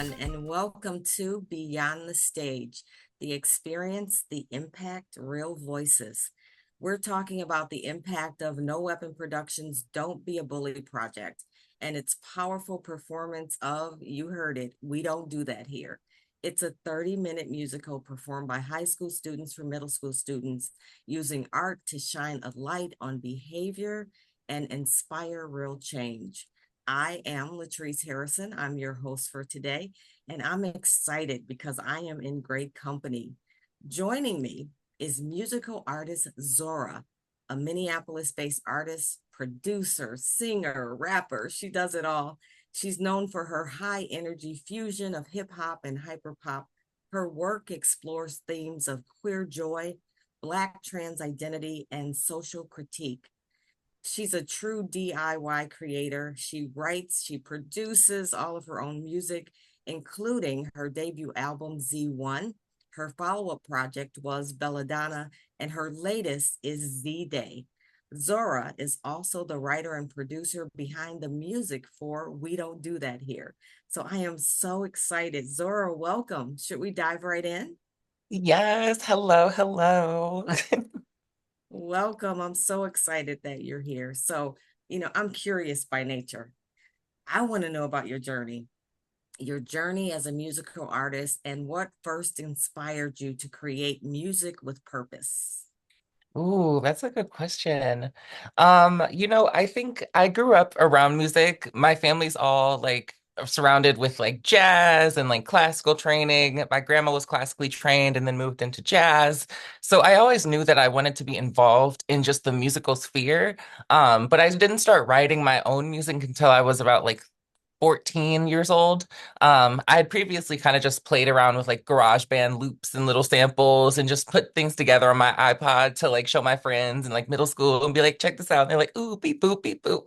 everyone, and welcome to Beyond the Stage, the experience, the impact, real voices. We're talking about the impact of No Weapon Productions' Don't Be a Bully project and its powerful performance of, you heard it, We Don't Do That Here. It's a 30-minute musical performed by high school students for middle school students using art to shine a light on behavior and inspire real change. I am LaTrice Harrison. I'm your host for today, and I'm excited because I am in great company. Joining me is musical artist ZORA, a Minneapolis-based artist, producer, singer, rapper. She does it all. She's known for her high energy fusion of hip hop and hyperpop. Her work explores themes of queer joy, Black trans identity, and social critique. She's a true DIY creator. She writes, she produces all of her own music, including her debut album, Z1. Her follow-up project was Belladonna, and her latest is Z-Day. Zora is also the writer and producer behind the music for We Don't Do That Here. So I am so excited. Zora, welcome. Should we dive right in? Yes, hello, hello. Welcome. I'm so excited that you're here. So, I'm curious by nature. I want to know about your journey as a musical artist, and what first inspired you to create music with purpose. Ooh, that's a good question. I think I grew up around music. My family's all like surrounded with like jazz and like classical training. My grandma was classically trained and then moved into jazz. So I always knew that I wanted to be involved in just the musical sphere. But I didn't start writing my own music until I was about like 14 years old. I had previously kind of just played around with like GarageBand loops and little samples and just put things together on my iPod to like show my friends in like middle school and be like, check this out. And they're like, ooh, beep boop, beep boop.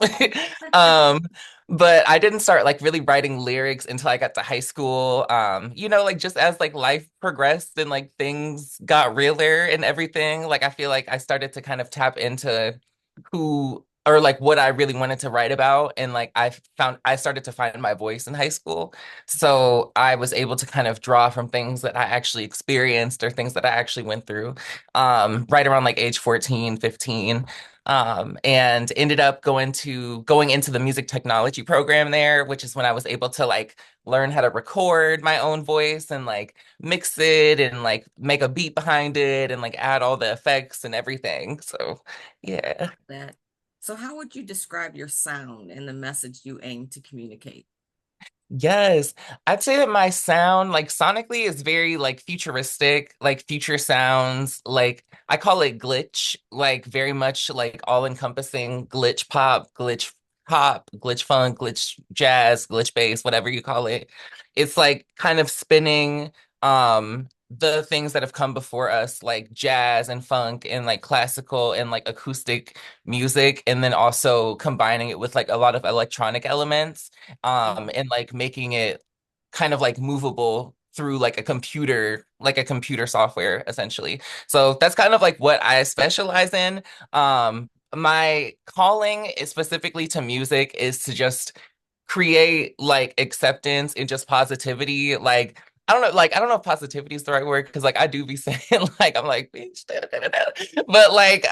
um, but I didn't start like really writing lyrics until I got to high school. Like just as like life progressed and like things got realer and everything, like I feel like I started to kind of tap into who or like what I really wanted to write about. And like I started to find my voice in high school. So I was able to kind of draw from things that I actually experienced or things that I actually went through right around like age 14, 15. And ended up going into the music technology program there, which is when I was able to like learn how to record my own voice and like mix it and like make a beat behind it and like add all the effects and everything. So yeah. That. So, how would you describe your sound and the message you aim to communicate? Yes, I'd say that my sound, like sonically, is very like futuristic, like future sounds. Like I call it glitch, like very much like all-encompassing glitch pop, glitch funk, glitch jazz, glitch bass, whatever you call it. It's like kind of spinning the things that have come before us, like jazz and funk and like classical and like acoustic music, and then also combining it with like a lot of electronic elements Mhm. and like making it kind of like movable through like a computer software essentially. So that's kind of like what I specialize in. My calling is specifically to music is to just create like acceptance and just positivity. Like I don't know if positivity is the right word because like I do be saying like I'm like bitch, da, da, da, da. But like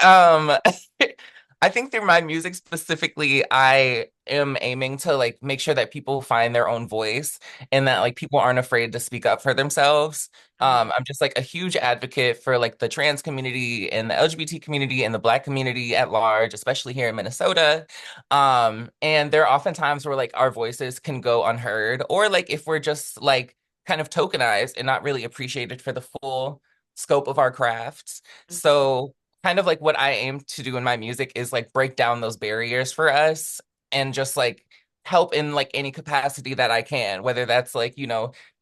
I think through my music specifically, I am aiming to like make sure that people find their own voice and that like people aren't afraid to speak up for themselves. Mhm. I'm just like a huge advocate for like the trans community and the LGBT community and the Black community at large, especially here in Minnesota. And there are often times where like our voices can go unheard, or like if we're just like kind of tokenized and not really appreciated for the full scope of our crafts. Mhm. So kind of like what I aim to do in my music is like break down those barriers for us and just like help in like any capacity that I can, whether that's like,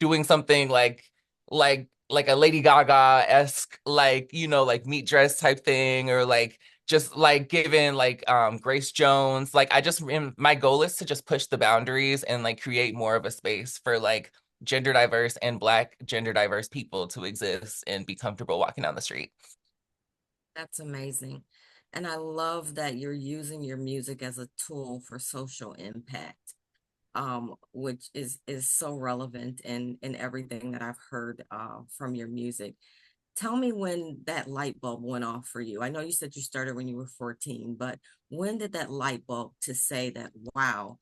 doing something like a Lady Gaga-esque like, like meet dress type thing or like just like giving like Grace Jones. Like my goal is to just push the boundaries and like create more of a space for like gender diverse and Black gender diverse people to exist and be comfortable walking down the street. That's amazing. And I love that you're using your music as a tool for social impact. which is so relevant in everything that I've heard from your music. Tell me when that light bulb went off for you. I know you said you started when you were 14, but when did that light bulb to say that, wow,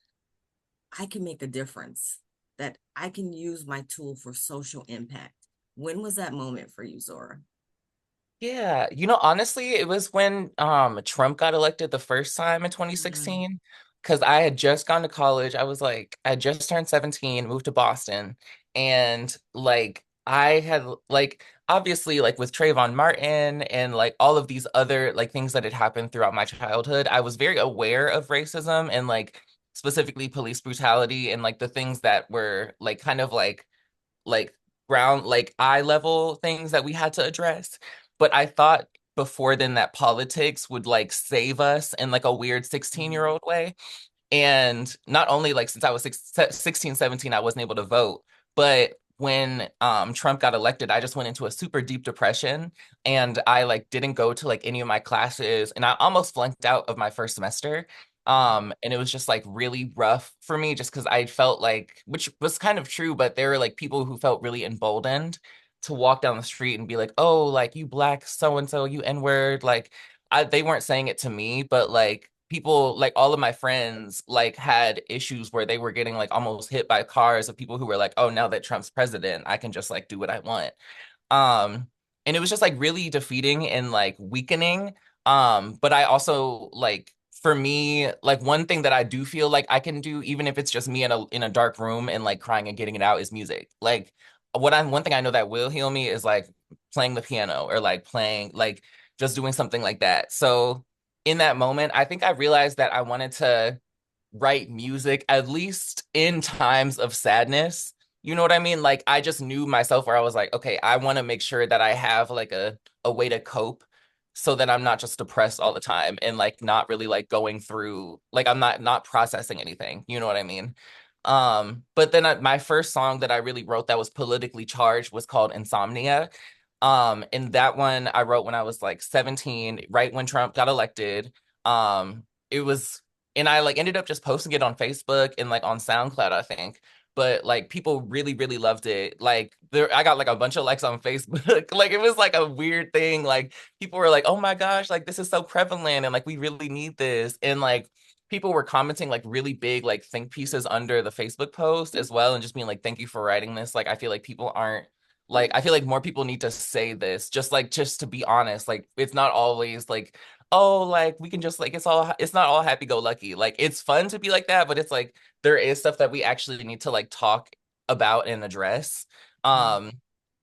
I can make a difference, that I can use my tool for social impact? When was that moment for you, Zora? Yeah, honestly, it was when Trump got elected the first time in Mm, 2016 because I had just gone to college. I had just turned 17, moved to Boston, and like I had like obviously like with Trayvon Martin and like all of these other like things that had happened throughout my childhood, I was very aware of racism and like specifically police brutality and like the things that were like kind of like ground like eye level things that we had to address. But I thought before then that politics would like save us in like a weird 16-year-old mm, way. And not only like since I was 16, 17, I wasn't able to vote, but when Trump got elected, I just went into a super deep depression and I like didn't go to like any of my classes and I almost flunked out of my first semester. And it was just like really rough for me just because I felt like, which was kind of true, but there were like people who felt really emboldened to walk down the street and be like, oh, like you black so and so, you N-word, like they weren't saying it to me, but like people, like all of my friends, like had issues where they were getting like almost hit by cars of people who were like, oh, now that Trump's president, I can just like do what I want. Um, and it was just like really defeating and like weakening. But I also like for me, like one thing that I do feel like I can do, even if it's just me in a dark room and like crying and getting it out, is music. Like one thing I know that will heal me is like playing the piano or like playing like just doing something like that. So in that moment, I think I realized that I wanted to write music at least in times of sadness. You know what I mean? Like I just knew myself where I was like, okay, I want to make sure that I have like a way to cope so that I'm not just depressed all the time and like not really like going through like I'm not processing anything. You know what I mean? But then my first song that I really wrote that was politically charged was called Insomnia. And that one I wrote when I was like 17, right when Trump got elected. It was and I like ended up just posting it on Facebook and like on SoundCloud, I think. But like people really, really loved it. Like there, I got like a bunch of likes on Facebook. Like it was like a weird thing. Like people were like, "Oh my gosh, like this is so prevalent, and like we really need this." And like people were commenting like really big like think pieces under the Facebook post as well, and just being like, "Thank you for writing this." Like I feel like people aren't like I feel like more people need to say this. Just to be honest, like it's not always like oh, like we can just like it's not all happy go lucky. Like it's fun to be like that, but it's like there is stuff that we actually need to like talk about and address. mm. Um,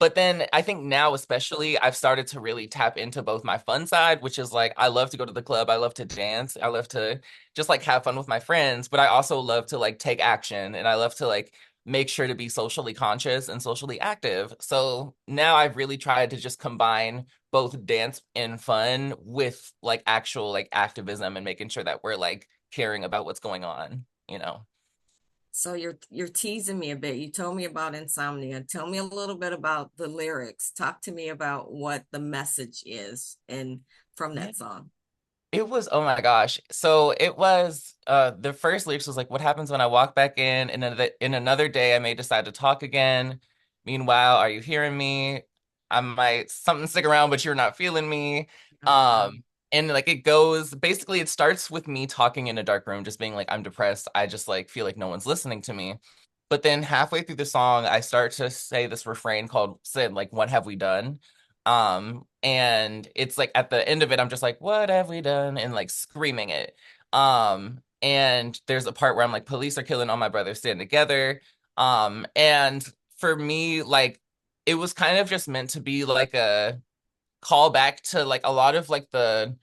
but then I think now especially I've started to really tap into both my fun side, which is like I love to go to the club, I love to dance, I love to just like have fun with my friends, but I also love to like take action and I love to like make sure to be socially conscious and socially active. So now I've really tried to just combine both dance and fun with like actual like activism and making sure that we're like caring about what's going on. So you're teasing me a bit. You told me about insomnia. Tell me a little bit about the lyrics. Talk to me about what the message is and from Yeah. that song. It was, oh my gosh. So it was the first lyrics was like, what happens when I walk back in another day I may decide to talk again. Meanwhile, are you hearing me? I might something stick around, but you're not feeling me. Mm, Um, and like it goes basically it starts with me talking in a dark room, just being like, I'm depressed. I just like feel like no one's listening to me. But then halfway through the song, I start to say this refrain called said, like, what have we done? And it's like at the end of it, I'm just like, what have we done? And like screaming it. And there's a part where I'm like, police are killing all my brothers stand together. And for me, like, it was kind of just meant to be like a call back to like a lot of like the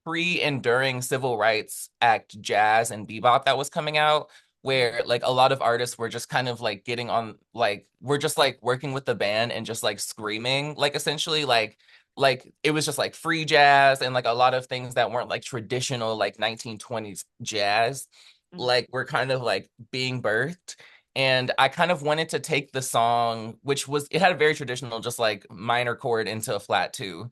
pre and during Civil Rights Act jazz and bebop that was coming out, where like a lot of artists were just kind of like getting on like we're just like working with the band and just like screaming like essentially like it was just like free jazz and like a lot of things that weren't like traditional like 1920s jazz mm, like were kind of like being birthed. And I kind of wanted to take the song, which was it had a very traditional, just like minor chord into a flat two,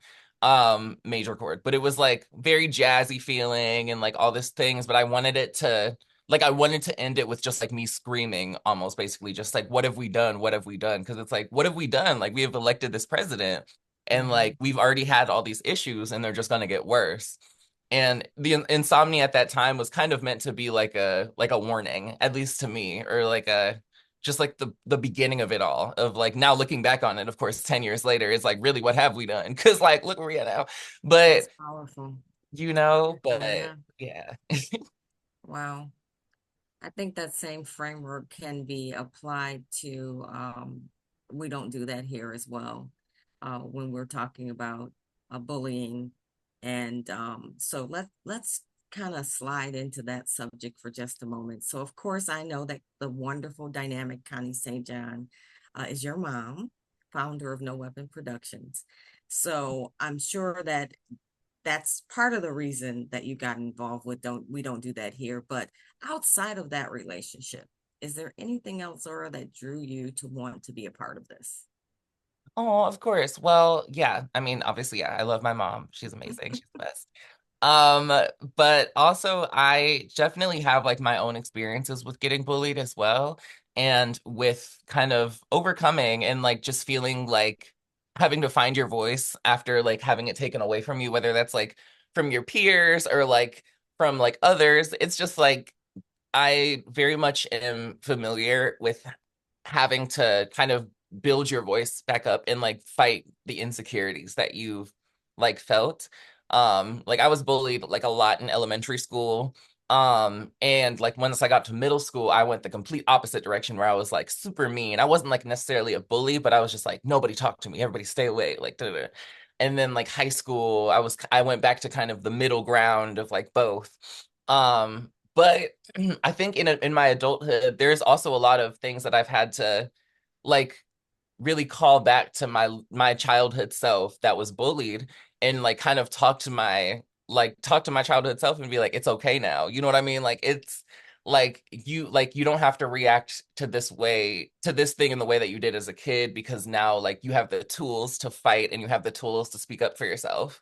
major chord, but it was like very jazzy feeling and like all these things. But I wanted it to like I wanted to end it with just like me screaming almost basically just like what have we done? What have we done? Because it's like what have we done? Like we have elected this president and Hmm. like we've already had all these issues and they're just going to get worse. And the insomnia at that time was kind of meant to be like a warning, at least to me, or like a just like the beginning of it all of like now looking back on it, of course, 10 years later, it's like really what have we done? Because like look where we are now. That's But powerful. but Yeah. yeah. Wow. I think that same framework can be applied to, we don't do that here as well, when we're talking about bullying. And so let's kind of slide into that subject for just a moment. So, of course, I know that the wonderful, dynamic Connie St. John is your mom, founder of No Weapon Productions. So I'm sure that that's part of the reason that you got involved with don't do that here. But outside of that relationship, is there anything else, Zora, that drew you to want to be a part of this? Oh, of course. Well, yeah. I mean, obviously, yeah, I love my mom. She's amazing. She's the best. Um, but also I definitely have like my own experiences with getting bullied as well, and with kind of overcoming and like just feeling like having to find your voice after like having it taken away from you, whether that's like from your peers or like from like others. It's just like I very much am familiar with having to kind of build your voice back up and like fight the insecurities that you've like felt. Like I was bullied like a lot in elementary school. And like once I got to middle school, I went the complete opposite direction where I was like super mean. I wasn't like necessarily a bully, but I was just like, nobody talk to me, everybody stay away, like da, da, da. And then like high school, I went back to kind of the middle ground of like both. But I think in my adulthood, there's also a lot of things that I've had to like really call back to my childhood self that was bullied and like kind of talk to my childhood self and be like it's okay now. You know what I mean? Like it's like you don't have to react to this thing in the way that you did as a kid because now like you have the tools to fight and you have the tools to speak up for yourself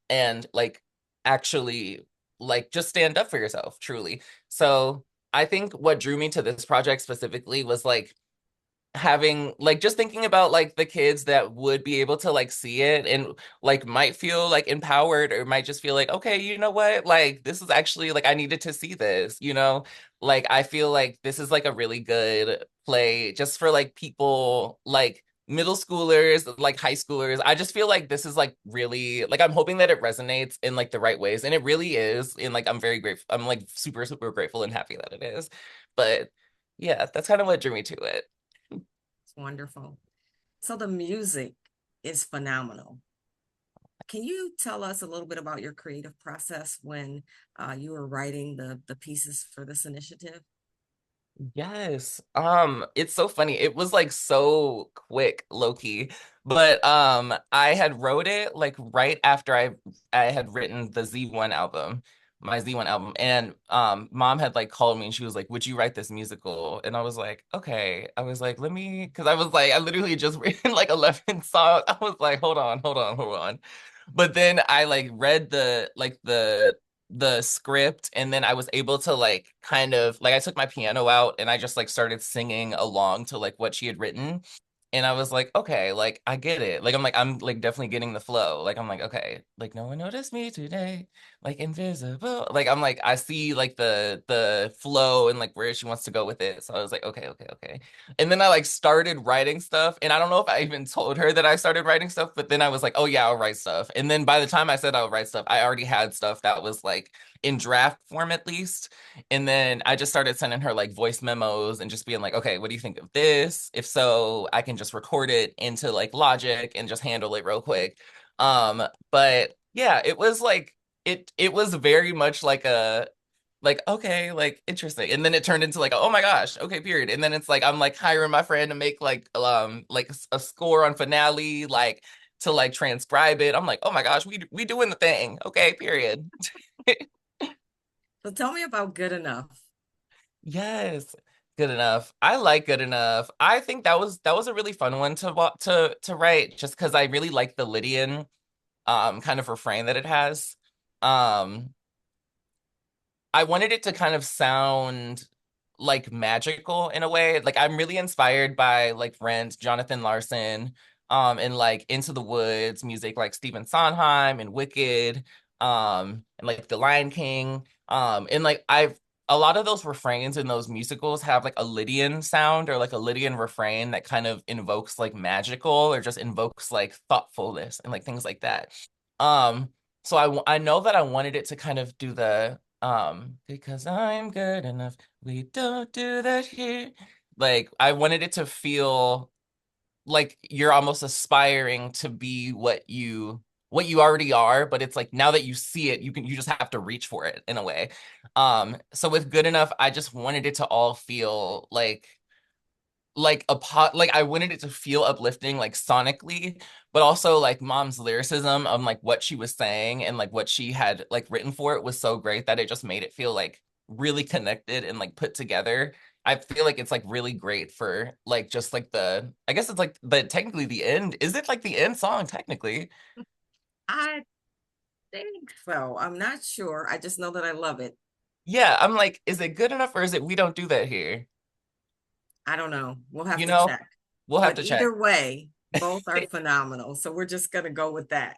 and like actually like just stand up for yourself truly. So I think what drew me to this project specifically was like having like just thinking about like the kids that would be able to like see it and like might feel like empowered or might just feel like okay, you know what, like this is actually like I needed to see this, you know, like I feel like this is like a really good play just for like people like middle schoolers, like high schoolers. I just feel like this is like really like I'm hoping that it resonates in like the right ways and it really is, and like I'm very grateful, I'm like super grateful and happy that it is. But yeah, that's kind of what drew me to it. It's wonderful. So the music is phenomenal. Can you tell us a little bit about your creative process when you were writing the pieces for this initiative? Yes. It's so funny. It was like so quick, low key. But I had wrote it like right after I had written the Z1 album, my Z1 album. And mom had like called me and she was like, "Would you write this musical?" And I was like, "Okay." I was like, "Let me," because I was like I literally just written like 11 songs. I was like, hold on." But then I like read the script and then I was able to like kind of like I took my piano out and I just like started singing along to like what she had written. And I was like, okay, like I get it. Like I'm like definitely getting the flow. Like I'm like, okay, like no one noticed me today, like invisible. Like I'm like I see like the flow and like where she wants to go with it. So I was like, okay. And then I like started writing stuff. And I don't know if I even told her that I started writing stuff, but then I was like, oh yeah, I'll write stuff. And then by the time I said I would write stuff, I already had stuff that was like in draft form at least. And then I just started sending her like voice memos and just being like, okay, what do you think of this? If so, I can just record it into like Logic and just handle it real quick. But yeah, it was like it was very much like a like okay, like interesting, and then it turned into like oh my gosh, okay, period. And then it's like I'm like hiring my friend to make like a score on Finale, like to like transcribe it. I'm like oh my gosh, we doing the thing, okay, period. So tell me about Good Enough. Yes, good enough. I like good enough. I think that was a really fun one to write just because I really like the Lydian kind of refrain that it has. Um I wanted it to kind of sound like magical in a way. Like I'm really inspired by like Rent, Jonathan Larson, and like Into the Woods music like Stephen Sondheim and Wicked, and like The Lion King. And like I've a lot of those refrains in those musicals have like a Lydian sound or like a Lydian refrain that kind of invokes like magical or just invokes like thoughtfulness and like things like that. Um, so I know that I wanted it to kind of do the because I'm good enough. We don't do that here. Like I wanted it to feel like you're almost aspiring to be what you already are, but it's like now that you see it, you just have to reach for it in a way. So with good enough, I just wanted it to all feel like a pot like I wanted it to feel uplifting like sonically, but also like mom's lyricism of like what she was saying and like what she had like written for it was so great that it just made it feel like really connected and like put together. I feel like it's like really great for like just like the I guess it's like the technically the end. Is it like the end song technically? I think so. I'm not sure. I just know that I love it. Yeah, I'm like, is it good enough or is it we don't do that here? I don't know. We'll have You to know, check. we'll have But to check. either way, both are phenomenal. So we're just gonna go with that.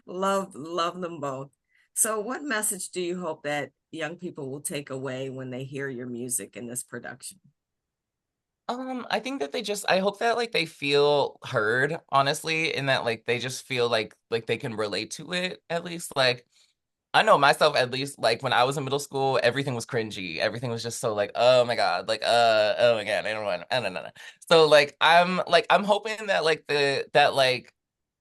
Love them both. So what message do you hope that young people will take away when they hear your music in this production? I think that I hope that like they feel heard, honestly, and that like they just feel like they can relate to it at least. Like I know myself at least, like when I was in middle school, everything was cringy. Everything was just so like, oh my God, like oh my God, I don't want, I don't know. So like I'm hoping that like the that like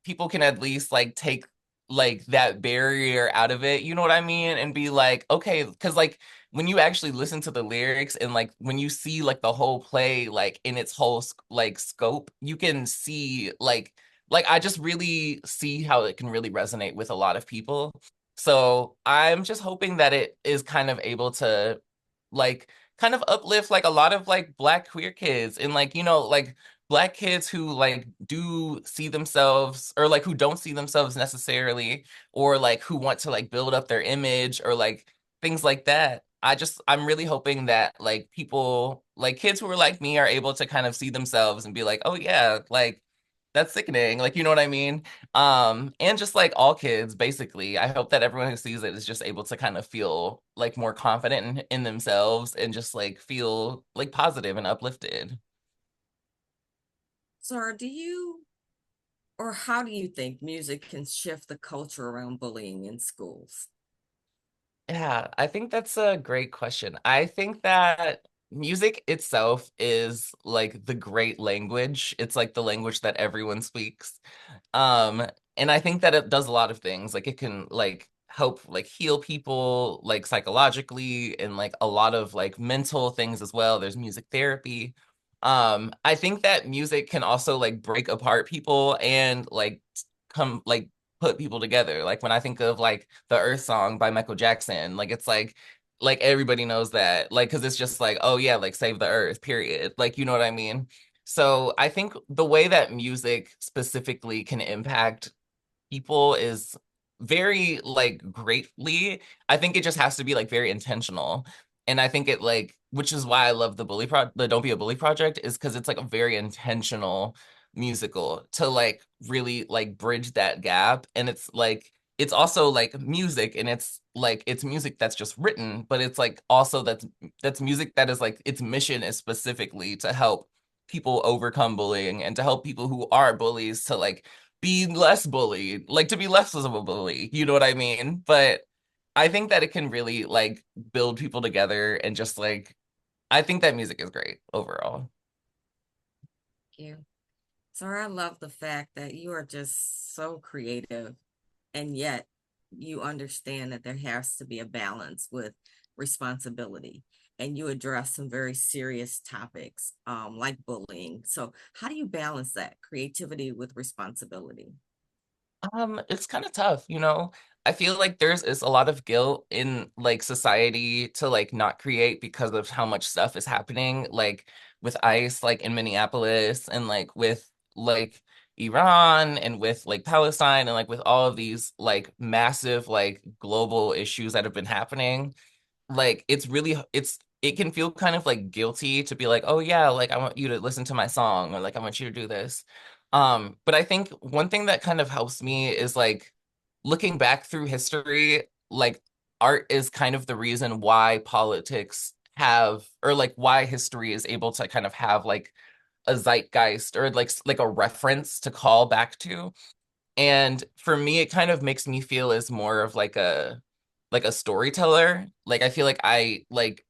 people can at least like take like that barrier out of it, you know what I mean? And be like, okay, because like when you actually listen to the lyrics and like when you see like the whole play like in its whole like scope, you can see like I just really see how it can really resonate with a lot of people. So I'm just hoping that it is kind of able to like kind of uplift like a lot of like black queer kids and like like black kids who like do see themselves or like who don't see themselves necessarily or like who want to like build up their image or like things like that. I'm really hoping that like people like kids who are like me are able to kind of see themselves and be like, "Oh yeah, like that's sickening." Like, you know what I mean? And just like all kids, basically, I hope that everyone who sees it is just able to kind of feel like more confident in themselves and just like feel like positive and uplifted. So do you or how do you think music can shift the culture around bullying in schools? Yeah, I think that's a great question. I think that music itself is like the great language. It's like the language that everyone speaks. Um, and I think that it does a lot of things. Like it can like help like heal people like psychologically and like a lot of like mental things as well. There's music therapy. I think that music can also like break apart people and like come like put people together. Like when I think of like the Earth song by Michael Jackson, like it's like everybody knows that. Like because it's just like, oh yeah, like save the earth, period. Like you know what I mean? So I think the way that music specifically can impact people is very like greatly. I think it just has to be like very intentional. And I think it like, which is why I love the Don't Be a Bully project, is because it's like a very intentional musical to like really like bridge that gap. And it's like it's also like music and it's like it's music that's just written, but it's like also that's music that is like its mission is specifically to help people overcome bullying and to help people who are bullies to like be less bullied, like to be less of a bully. You know what I mean? But I think that it can really like build people together and just like I think that music is great overall. Yeah. So I love the fact that you are just so creative and yet you understand that there has to be a balance with responsibility and you address some very serious topics like bullying. So how do you balance that creativity with responsibility? It's kind of tough, you know. I feel like there's is a lot of guilt in like society to like not create because of how much stuff is happening, like with ICE, like in Minneapolis, and like with like Iran and with like Palestine and like with all of these like massive like global issues that have been happening, like it can feel kind of like guilty to be like, oh yeah, like I want you to listen to my song or like I want you to do this. But I think one thing that kind of helps me is like looking back through history, like art is kind of the reason why politics have or like why history is able to kind of have like a zeitgeist or like a reference to call back to. And for me, it kind of makes me feel as more of like a storyteller. Like I feel like I like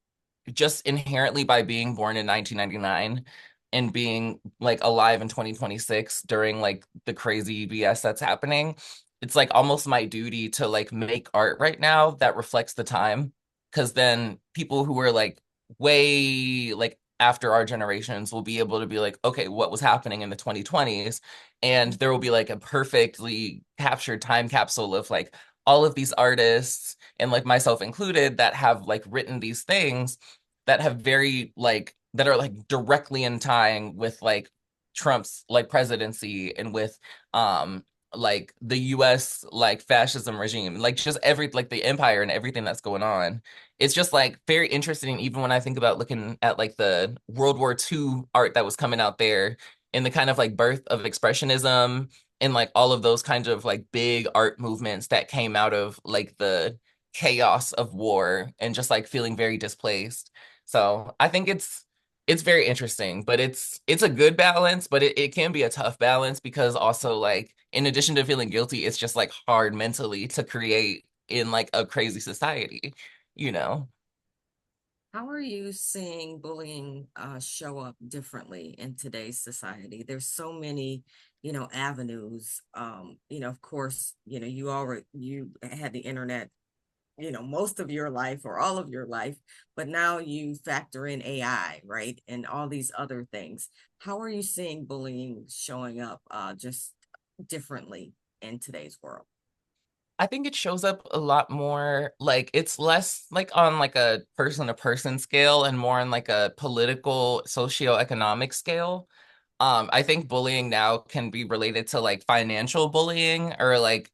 just inherently by being born in 1999 and being like alive in 2026 during like the crazy BS that's happening, it's like almost my duty to like make art right now that reflects the time. Because then people who are like way like after our generations will be able to be like, okay, what was happening in the 2020s? And there will be like a perfectly captured time capsule of like all of these artists and like myself included that have like written these things that have very like that are like directly in tying with like Trump's like presidency and with like the US like fascism regime, like just every like the empire and everything that's going on. It's just like very interesting even when I think about looking at like the World War II art that was coming out there and the kind of like birth of expressionism and like all of those kinds of like big art movements that came out of like the chaos of war and just like feeling very displaced. So I think it's very interesting, but it's a good balance, but it can be a tough balance because also like in addition to feeling guilty, it's just like hard mentally to create in like a crazy society, you know? How are you seeing bullying show up differently in today's society? There's so many, avenues. Of course, you had the internet, most of your life or all of your life, but now you factor in AI, right? And all these other things. How are you seeing bullying showing up just differently in today's world? I think it shows up a lot more like it's less like on like a person to person scale and more on like a political socioeconomic scale. I think bullying now can be related to like financial bullying or like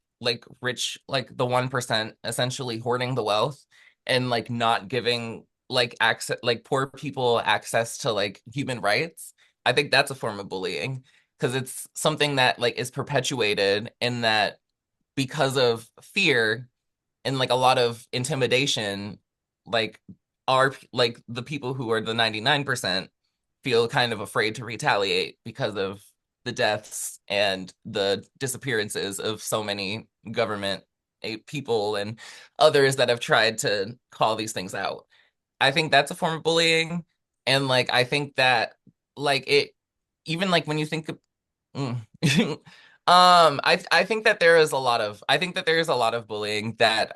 rich like the 1% essentially hoarding the wealth and like not giving like access like poor people access to like human rights. I think that's a form of bullying because it's something that like is perpetuated in that because of fear and like a lot of intimidation, like are like the people who are the 99% feel kind of afraid to retaliate because of the deaths and the disappearances of so many government people and others that have tried to call these things out. I think that's a form of bullying. And like I think that like it even like when you think of Mm. I think that there is a lot of I think that there is a lot of bullying that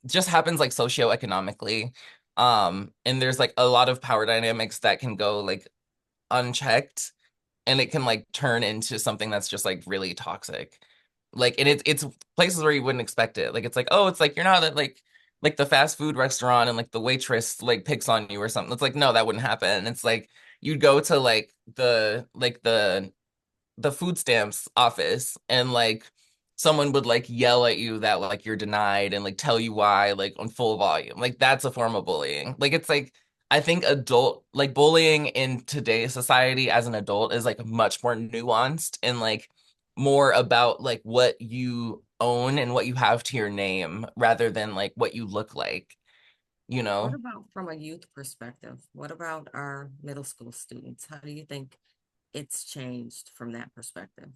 just happens like socioeconomically. And there's like a lot of power dynamics that can go like unchecked and it can like turn into something that's just like really toxic. Like and it's places where you wouldn't expect it. Like it's like, oh, it's like you're not at like the fast food restaurant and like the waitress like picks on you or something. It's like, no, that wouldn't happen. It's like you'd go to like the food stamps office and like someone would like yell at you that like you're denied and like tell you why like on full volume. Like that's a form of bullying. Like it's like I think adult like bullying in today's society as an adult is like much more nuanced and like more about like what you own and what you have to your name rather than like what you look like, you What know? about from a youth perspective? What about our middle school students? How do you think it's changed from that perspective?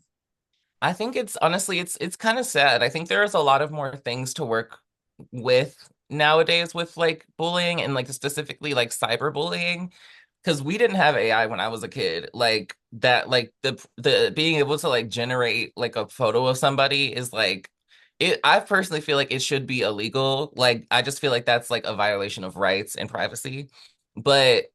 I think it's honestly it's kind of sad. I think there's a lot of more things to work with nowadays with like bullying and like specifically like cyberbullying because we didn't have AI when I was a kid. Like that like the being able to like generate like a photo of somebody is like it I personally feel like it should be illegal. Like I just feel like that's like a violation of rights and privacy. But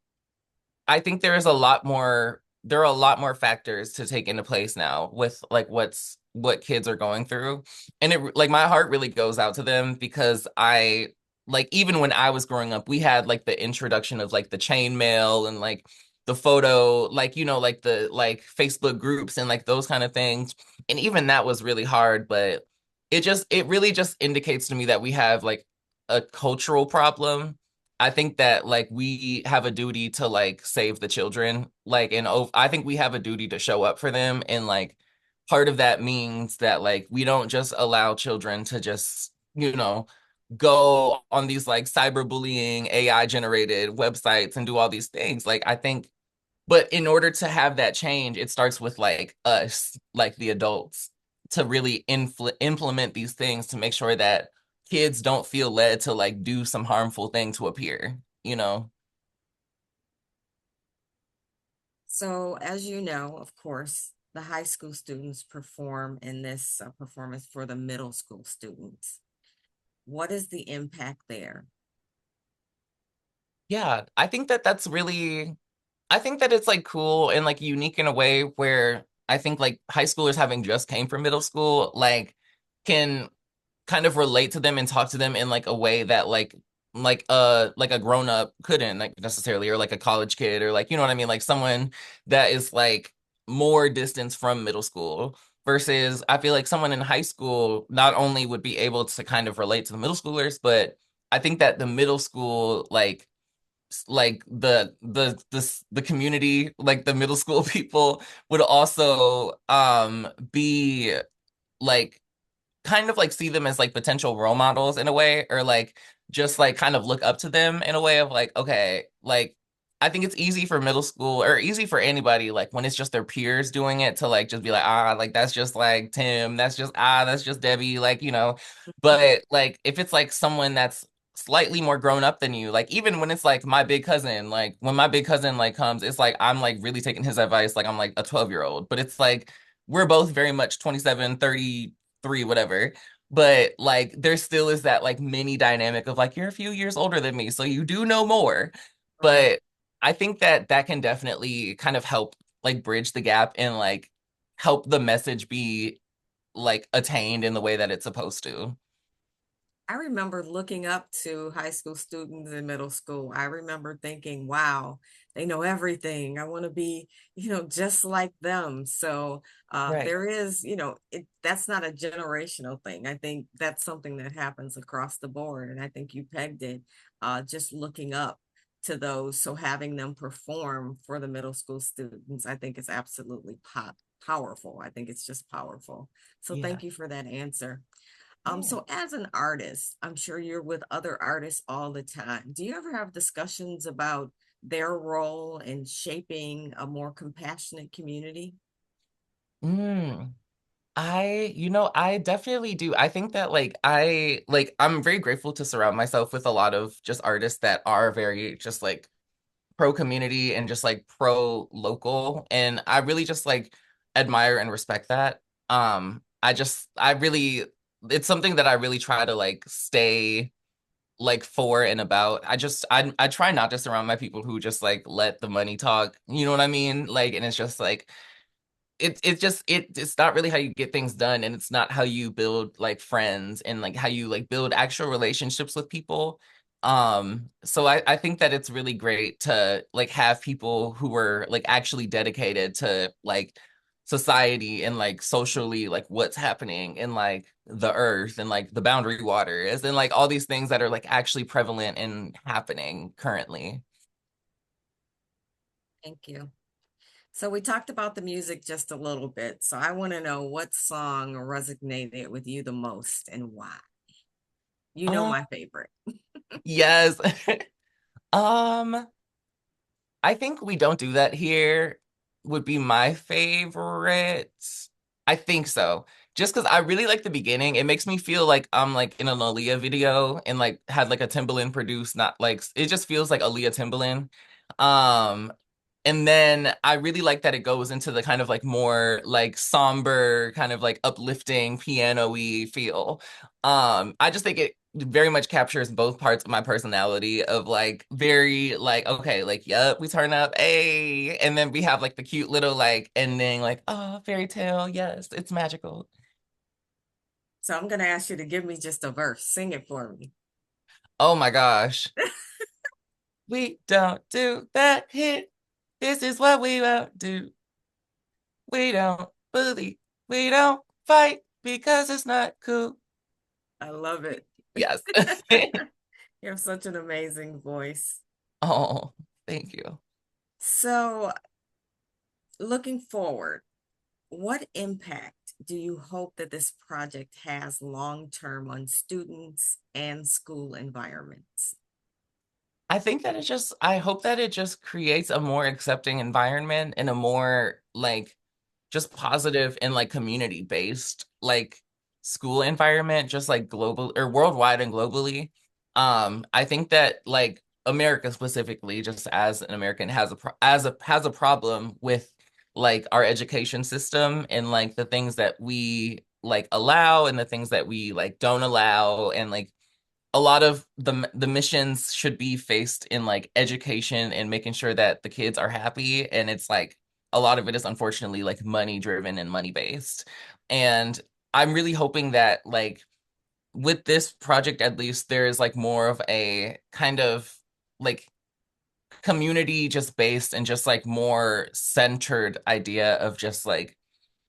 I think there are a lot more factors to take into place now with like what kids are going through. And it like my heart really goes out to them because I like even when I was growing up, we had like the introduction of like the chain mail and like the photo, like, like the like Facebook groups and like those kind of things. And even that was really hard, but it really just indicates to me that we have like a cultural problem. I think that like we have a duty to like save the children, like, and I think we have a duty to show up for them. And like part of that means that like we don't just allow children to just, go on these like cyberbullying AI generated websites and do all these things. Like I think, but in order to have that change, it starts with like us, like the adults, to really implement these things to make sure that kids don't feel led to like do some harmful thing to appear, you know? So, as you know, of course, the high school students perform in this performance for the middle school students. What is the impact there? Yeah, I think that that's really, I think that it's like cool and like unique in a way where I think like high schoolers having just came from middle school, like can kind of relate to them and talk to them in like a way that like a grown up couldn't like necessarily, or like a college kid, or like, you know what I mean, like someone that is like more distance from middle school, versus I feel like someone in high school not only would be able to kind of relate to the middle schoolers, but I think that the middle school like the community, like the middle school people would also be like kind of like see them as like potential role models in a way, or like just like kind of look up to them in a way of like, okay, like I think it's easy for middle school, or easy for anybody, like when it's just their peers doing it, to like just be like, like that's just like Tim, that's just Debbie, like, but like if it's like someone that's slightly more grown up than you, like even when it's like my big cousin, like when my big cousin like comes, it's like I'm like really taking his advice, like I'm like a 12-year-old, but it's like we're both very much 27, 33, whatever. But like there still is that like mini dynamic of like you're a few years older than me, so you do know more. Right. But I think that that can definitely kind of help like bridge the gap and like help the message be like attained in the way that it's supposed to. I remember looking up to high school students in middle school. I remember thinking, wow, they know everything. I want to be, just like them. So Right. there is, that's not a generational thing. I think that's something that happens across the board. And I think you pegged it, just looking up to those. So having them perform for the middle school students, I think is absolutely powerful. I think it's just powerful. So Yeah. thank you for that answer. Yeah. So as an artist, I'm sure you're with other artists all the time. Do you ever have discussions about their role in shaping a more compassionate community? Mm. I definitely do. I think that I'm very grateful to surround myself with a lot of just artists that are very just like pro community and just like pro local. And I really just like admire and respect that. I really, it's something that I really try to like stay like for and about. I try not to surround my people who just like let the money talk. You know what I mean? Like, and it's just like it's not really how you get things done, and it's not how you build like friends and like how you like build actual relationships with people. So I think that it's really great to like have people who are like actually dedicated to like society and like socially like what's happening in like the earth and like the boundary waters and like all these things that are like actually prevalent and happening currently. Thank you. So we talked about the music just a little bit. So I want to know what song resonated with you the most and why. You know Um, my favorite. yes. Um, I think We Don't Do That Here would be my favorite. I think so. Just because I really like the beginning. It makes me feel like I'm like in an Aaliyah video and like had like a Timbaland produced, not like it just feels like Aaliyah Timbaland. Um, and then I really like that it goes into the kind of like more like somber, kind of like uplifting piano-y feel. I just think it very much captures both parts of my personality of like very like, okay, like, yep, we turn up, a, and then we have like the cute little like ending, like, oh, fairy tale, yes, it's magical. So I'm going to ask you to give me just a verse. Sing it for me. Oh my gosh. We don't do that here. This is what we won't do. We don't bully. We don't fight because it's not cool. I love it. Yes. You have such an amazing voice. Oh, thank you. So, looking forward, what impact do you hope that this project has long term on students and school environments? I think that I hope that it just creates a more accepting environment and a more like just positive and like community based like school environment, just like global or worldwide and globally. I think that like America specifically, just as an American, has a problem with like our education system and like the things that we like allow and the things that we like don't allow, and like a lot of the missions should be faced in like education and making sure that the kids are happy, and it's like a lot of it is unfortunately like money driven and money based. And I'm really hoping that like with this project at least there is like more of a kind of like community just based and just like more centered idea of just like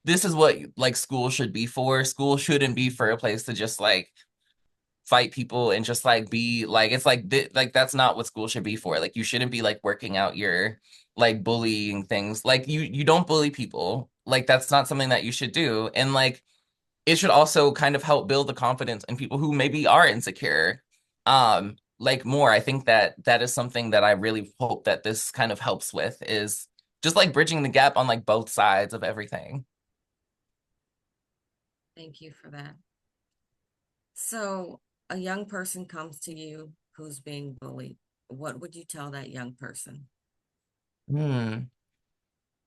this is what like school should be for. School shouldn't be for a place to just like fight people and just like be like it's like like that's not what school should be for. Like you shouldn't be like working out your like bullying things. Like you don't bully people. Like that's not something that you should do. And like it should also kind of help build the confidence in people who maybe are insecure. Like more. I think that that is something that I really hope that this kind of helps with is just like bridging the gap on like both sides of everything. Thank you for that. So, a young person comes to you who's being bullied. What would you tell that young person? Hmm.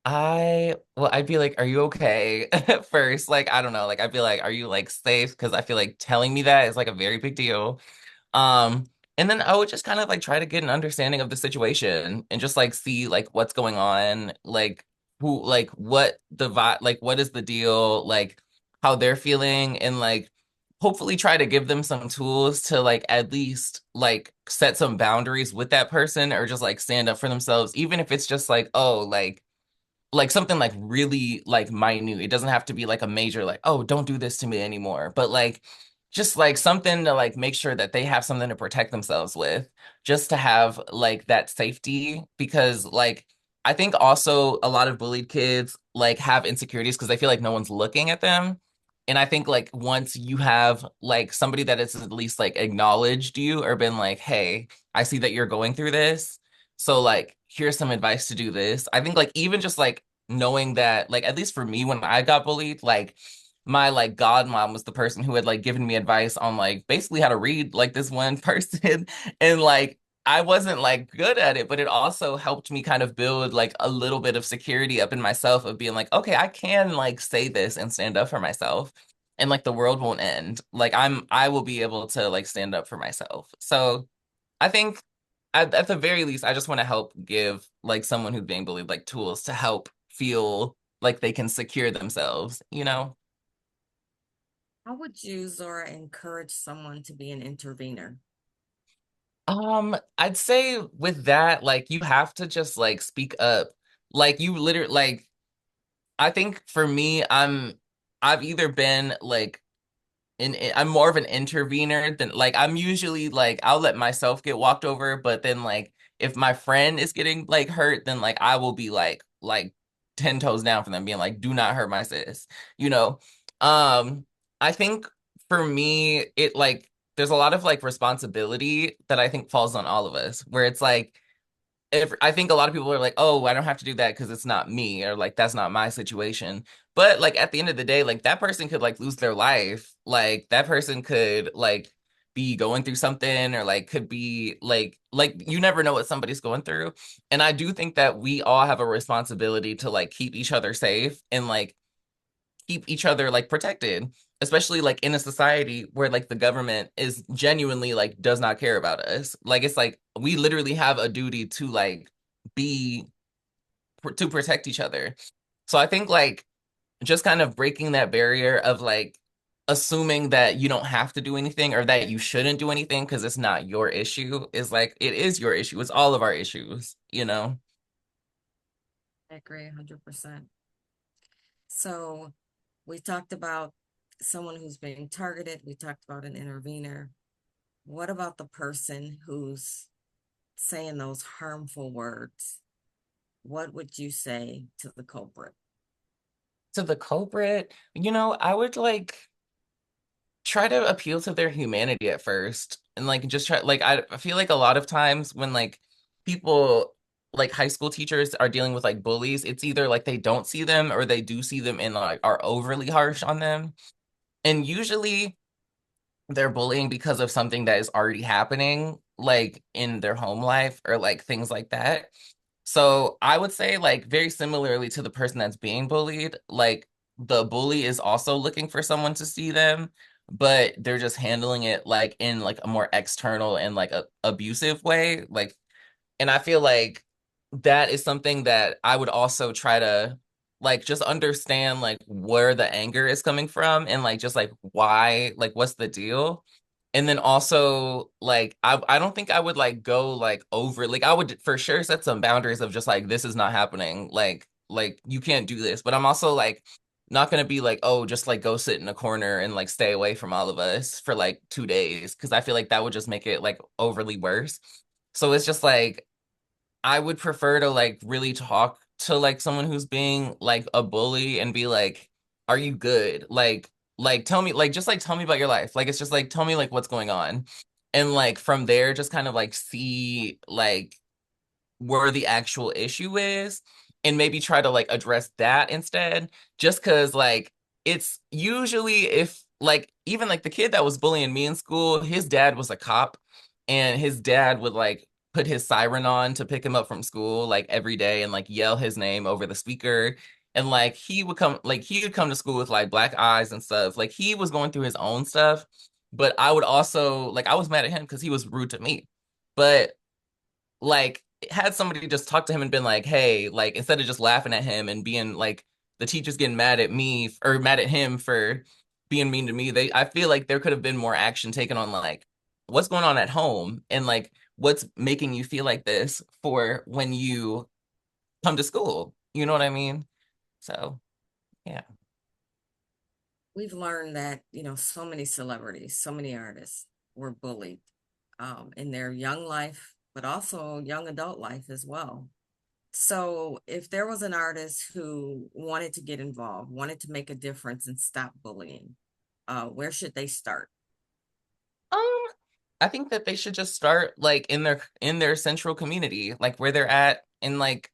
I'd be like, are you okay? At first, like, I don't know, like, I'd be like, are you like safe? Because I feel like telling me that is like a very big deal. Um, and then I would just kind of like try to get an understanding of the situation and just like see like what's going on, like who, like what the vibe, like what is the deal, like how they're feeling, and like hopefully try to give them some tools to like at least like set some boundaries with that person or just like stand up for themselves, even if it's just like, oh, like something like really like minute. It doesn't have to be like a major like, oh, don't do this to me anymore. But like just like something to like make sure that they have something to protect themselves with, just to have like that safety. Because like I think also a lot of bullied kids like have insecurities because they feel like no one's looking at them. And I think like once you have like somebody that has at least like acknowledged you or been like, hey, I see that you're going through this. So like here's some advice to do this. I think like even just like knowing that like at least for me when I got bullied, like my like godmom was the person who had like given me advice on like basically how to read like this one person. And like I wasn't like good at it, but it also helped me kind of build like a little bit of security up in myself of being like, okay, I can like say this and stand up for myself. And like the world won't end. Like I will be able to like stand up for myself. So I think at the very least, I just want to help give like someone who's being bullied like tools to help feel like they can secure themselves, you know? How would you, Zora, encourage someone to be an intervener? I'd say with that, like you have to just like speak up. Like you literally like I think for me, I've either been like I'm more of an intervener than like I'm usually like I'll let myself get walked over, but then like if my friend is getting like hurt, then like I will be like 10 toes down for them being like, do not hurt my sis, you know? Um, I think for me, it like there's a lot of like responsibility that I think falls on all of us, where it's like if I think a lot of people are like, oh, I don't have to do that because it's not me, or like that's not my situation. But like at the end of the day, like that person could like lose their life. Like that person could like be going through something or like could be like you never know what somebody's going through. And I do think that we all have a responsibility to like keep each other safe and like keep each other like protected, especially like in a society where like the government is genuinely like does not care about us. Like it's like we literally have a duty to like be to protect each other. So I think like just kind of breaking that barrier of like assuming that you don't have to do anything or that you shouldn't do anything because it's not your issue is like it is your issue. It's all of our issues, you know? I agree 100%. So we talked about someone who's being targeted. We talked about an intervener. What about the person who's saying those harmful words? What would you say to the culprit? To the culprit, I would like try to appeal to their humanity at first and like just try like I feel like a lot of times when like people like high school teachers are dealing with like bullies, it's either like they don't see them or they do see them and like are overly harsh on them. And usually they're bullying because of something that is already happening like in their home life or like things like that. So I would say, like, very similarly to the person that's being bullied, like, the bully is also looking for someone to see them, but they're just handling it like in like a more external and like a abusive way. Like, and I feel like that is something that I would also try to like just understand like where the anger is coming from and like just like why, like what's the deal? And then also like I don't think I would like go like over like I would for sure set some boundaries of just like this is not happening. Like you can't do this. But I'm also like not gonna be like, oh, just like go sit in a corner and like stay away from all of us for like 2 days because I feel like that would just make it like overly worse. So it's just like I would prefer to like really talk to like someone who's being like a bully and be like, are you good? Like tell me like just like tell me about your life. Like it's just like tell me like what's going on. And like from there just kind of like see like where the actual issue is and maybe try to like address that instead just because like it's usually if like even like the kid that was bullying me in school his dad was a cop and his dad would like put his siren on to pick him up from school like every day and like yell his name over the speaker and like he would come to school with like black eyes and stuff like he was going through his own stuff but I would also like I was mad at him because he was rude to me but like had somebody just talked to him and been like, hey, like instead of just laughing at him and being like the teacher's getting mad at me or mad at him for being mean to me, they I feel like there could have been more action taken on like what's going on at home and like what's making you feel like this for when you come to school. You know what I mean? So yeah. We've learned that, so many celebrities, so many artists were bullied in their young life, but also young adult life as well. So if there was an artist who wanted to get involved, wanted to make a difference and stop bullying, where should they start? Um, I think that they should just start like in their central community, like where they're at and like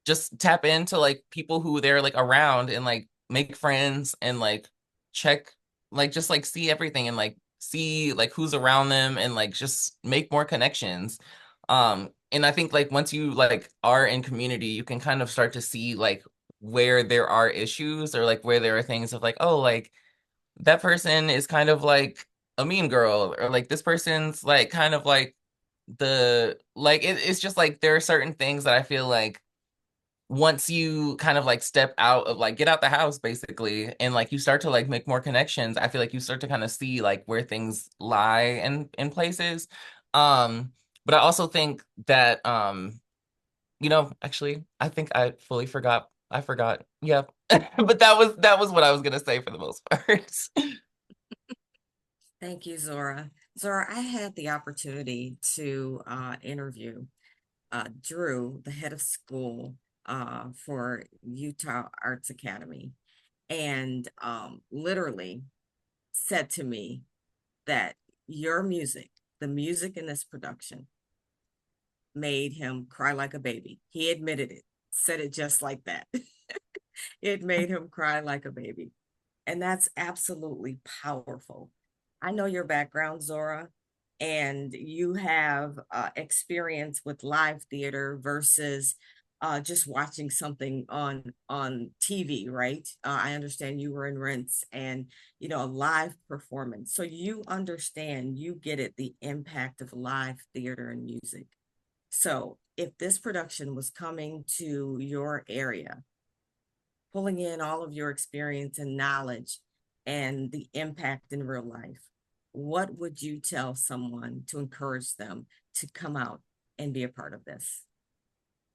just tap into like people who they're like around and like make friends and like check like just like see everything and like see like who's around them and like just make more connections. And I think like once you like are in community, you can kind of start to see like where there are issues or like where there are things of like, oh, like that person is kind of like a mean girl or like this person's like kind of like it's just like there are certain things that I feel like once you kind of like step out of like get out the house basically and like you start to like make more connections, I feel like you start to kind of see like where things lie in places. Um, but I also think that actually I think I fully forgot. I forgot. Yep. But that was what I was gonna say for the most part. Thank you, Zora. Zora, I had the opportunity to interview Drew, the head of school for Utah Arts Academy, and literally said to me that your music, the music in this production, made him cry like a baby. He admitted it, said it just like that. It made him cry like a baby. And that's absolutely powerful. I know your background, Zora, and you have experience with live theater versus just watching something on TV, right? I understand you were in Rents and a live performance, so you understand, you get it, the impact of live theater and music. So if this production was coming to your area, pulling in all of your experience and knowledge and the impact in real life, what would you tell someone to encourage them to come out and be a part of this?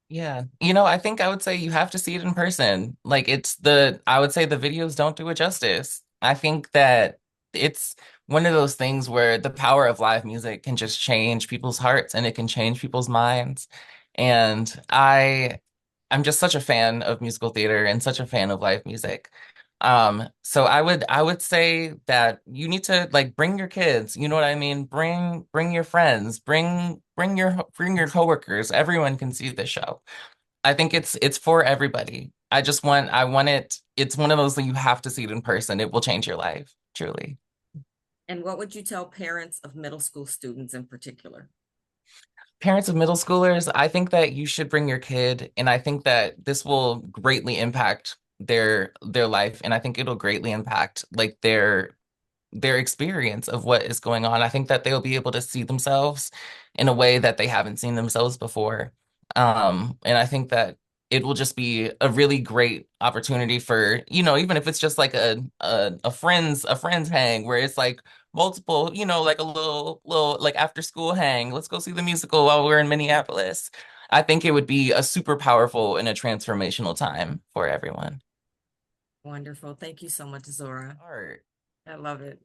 Yeah. I think I would say you have to see it in person. Like I would say the videos don't do it justice. I think that it's one of those things where the power of live music can just change people's hearts and it can change people's minds. And I'm just such a fan of musical theater and such a fan of live music. So I would say that you need to like bring your kids, you know what I mean? Bring your friends, bring your coworkers. Everyone can see the show. I think it's for everybody. I want it. It's one of those that you have to see it in person. It will change your life, truly. And what would you tell parents of middle school students in particular? Parents of middle schoolers, I think that you should bring your kid, and I think that this will greatly impact their life, and I think it'll greatly impact like their experience of what is going on. I think that they'll be able to see themselves in a way that they haven't seen themselves before. And I think that it will just be a really great opportunity for, even if it's just like a friends hang where it's like multiple, like a little like after school hang. Let's go see the musical while we're in Minneapolis. I think it would be a super powerful and a transformational time for everyone. Wonderful. Thank you so much, Zora. Art. I love it.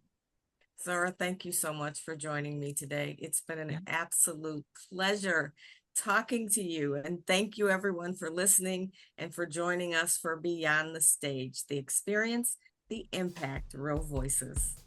Zora, thank you so much for joining me today. It's been an Yeah. absolute pleasure talking to you. And thank you, everyone, for listening and for joining us for Beyond the Stage, the experience, the impact, real voices.